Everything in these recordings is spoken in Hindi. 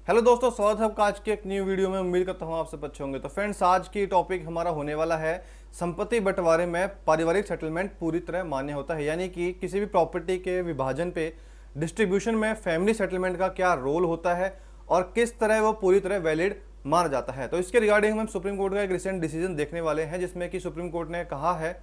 हेलो दोस्तों, स्वागत है आपका आज के एक न्यू वीडियो में। उम्मीद करता हूँ आप सब अच्छे होंगे। तो फ्रेंड्स, आज की टॉपिक हमारा होने वाला है संपत्ति बंटवारे में पारिवारिक सेटलमेंट पूरी तरह मान्य होता है, यानी कि किसी भी प्रॉपर्टी के विभाजन पे डिस्ट्रीब्यूशन में फैमिली सेटलमेंट का क्या रोल होता है और किस तरह वो पूरी तरह वैलिड माना जाता है। तो इसके रिगार्डिंग हम सुप्रीम कोर्ट का एक रिसेंट डिसीजन देखने वाले हैं, जिसमें कि सुप्रीम कोर्ट ने कहा है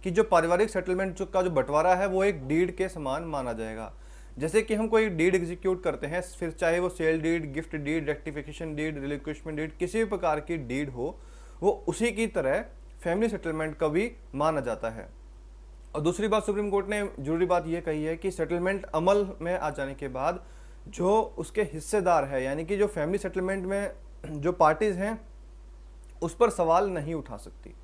कि जो पारिवारिक सेटलमेंट का जो बंटवारा है वो एक डीड के समान माना जाएगा। जैसे कि हम कोई डीड एग्जीक्यूट करते हैं, फिर चाहे वो sale deed, gift deed, rectification deed, relinquishment deed, किसी भी प्रकार की डीड हो, वो उसी की तरह फैमिली सेटलमेंट का भी माना जाता है। और दूसरी बात, सुप्रीम कोर्ट ने जरूरी बात यह कही है कि सेटलमेंट अमल में आ जाने के बाद जो उसके हिस्सेदार है, यानी कि जो फैमिली सेटलमेंट में जो पार्टीज हैं, उस पर सवाल नहीं उठा सकती।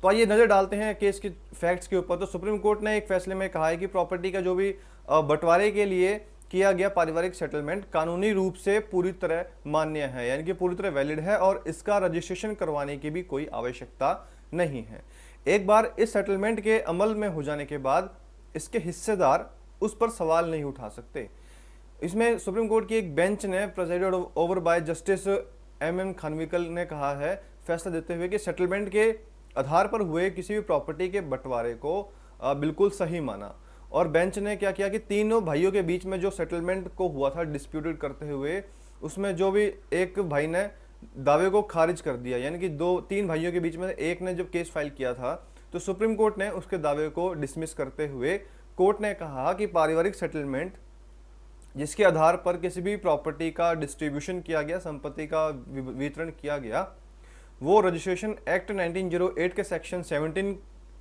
तो आइए नजर डालते हैं केस के फैक्ट्स के ऊपर। तो सुप्रीम कोर्ट ने एक फैसले में कहा है कि प्रॉपर्टी का जो भी बंटवारे के लिए किया गया पारिवारिक सेटलमेंट कानूनी रूप से पूरी तरह मान्य है, यानी कि पूरी तरह वैलिड है और इसका रजिस्ट्रेशन करवाने की भी कोई आवश्यकता नहीं है। एक बार इस सेटलमेंट के अमल में हो जाने के बाद इसके हिस्सेदार उस पर सवाल नहीं उठा सकते। इसमें सुप्रीम कोर्ट की एक बेंच ने presided over by Justice M Khanwilkar ने कहा है, फैसला देते हुए, कि सेटलमेंट के आधार पर हुए किसी भी प्रॉपर्टी के बंटवारे को बिल्कुल सही माना। और बेंच ने क्या किया कि तीनों भाइयों के बीच में जो सेटलमेंट को हुआ था डिस्प्यूटेड करते हुए, उसमें जो भी एक भाई ने दावे को खारिज कर दिया, यानी कि तीन भाइयों के बीच में एक ने जब केस फाइल किया था, तो सुप्रीम कोर्ट ने उसके दावे को डिसमिस करते हुए कोर्ट ने कहा कि पारिवारिक सेटलमेंट जिसके आधार पर किसी भी प्रॉपर्टी का डिस्ट्रीब्यूशन किया गया, संपत्ति का वितरण किया गया, वो रजिस्ट्रेशन एक्ट 1908 के सेक्शन 17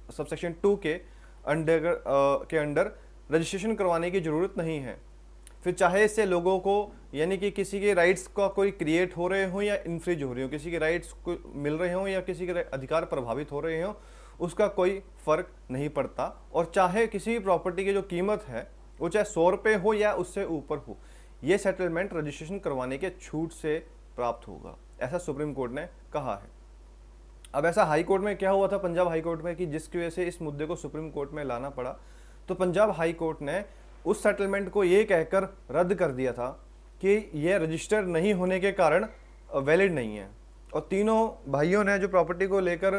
सबसेक्शन 2 के अंडर रजिस्ट्रेशन करवाने की जरूरत नहीं है। फिर चाहे इससे लोगों को, यानी कि किसी के राइट्स का कोई क्रिएट हो रहे हो या इन्फ्रिज हो रही हो, किसी के राइट्स को मिल रहे हो या किसी के अधिकार प्रभावित हो रहे हो, उसका कोई फर्क नहीं पड़ता। और चाहे किसी भी प्रॉपर्टी की जो कीमत है वो चाहे 100 रुपये हो या उससे ऊपर हो, ये सेटलमेंट रजिस्ट्रेशन करवाने के छूट से प्राप्त होगा, ऐसा सुप्रीम कोर्ट ने कहा है। अब ऐसा हाई कोर्ट में क्या हुआ था, पंजाब हाई कोर्ट में, कि जिसकी वजह से इस मुद्दे को सुप्रीम कोर्ट में लाना पड़ा। तो पंजाब हाई कोर्ट ने उस सेटलमेंट को ये कहकर रद्द कर दिया था कि यह रजिस्टर नहीं होने के कारण वैलिड नहीं है। और तीनों भाइयों ने जो प्रॉपर्टी को लेकर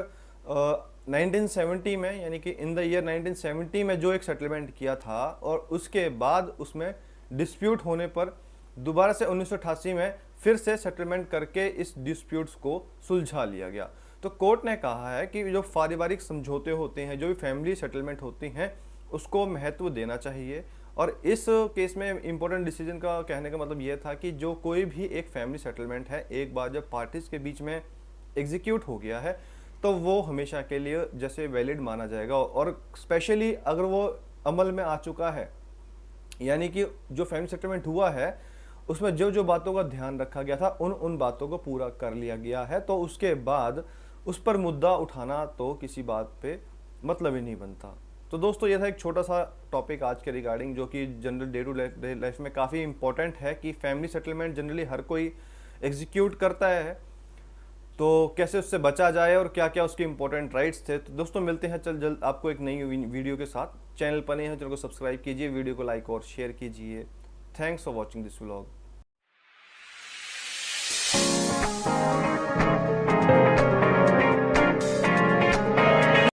1970 में, यानी कि इन द ईयर 1970 में जो एक सेटलमेंट किया था, और उसके बाद उसमें डिस्प्यूट होने पर दोबारा से 1988 में फिर से सेटलमेंट करके इस डिस्प्यूट्स को सुलझा लिया गया। तो कोर्ट ने कहा है कि जो पारिवारिक समझौते होते हैं, जो भी फैमिली सेटलमेंट होती हैं, उसको महत्व देना चाहिए। और इस केस में इंपॉर्टेंट डिसीजन का कहने का मतलब यह था कि जो कोई भी एक फैमिली सेटलमेंट है, एक बार जब पार्टीज के बीच में एग्जीक्यूट हो गया है, तो वो हमेशा के लिए जैसे वैलिड माना जाएगा। और स्पेशली अगर वो अमल में आ चुका है, यानी कि जो फैमिली सेटलमेंट हुआ है उसमें जो जो बातों का ध्यान रखा गया था, उन बातों को पूरा कर लिया गया है, तो उसके बाद उस पर मुद्दा उठाना तो किसी बात पे मतलब ही नहीं बनता। तो दोस्तों, ये था एक छोटा सा टॉपिक आज के रिगार्डिंग, जो कि general day to day life में काफ़ी इंपॉर्टेंट है कि फैमिली सेटलमेंट जनरली हर कोई एग्जीक्यूट करता है, तो कैसे उससे बचा जाए और क्या क्या उसके इंपॉर्टेंट राइट्स थे। तो दोस्तों, मिलते हैं जल्द आपको एक नई वीडियो के साथ। चैनल पर नहीं है, चैनल को सब्सक्राइब कीजिए, वीडियो को लाइक और शेयर कीजिए। Thanks for watching this vlog.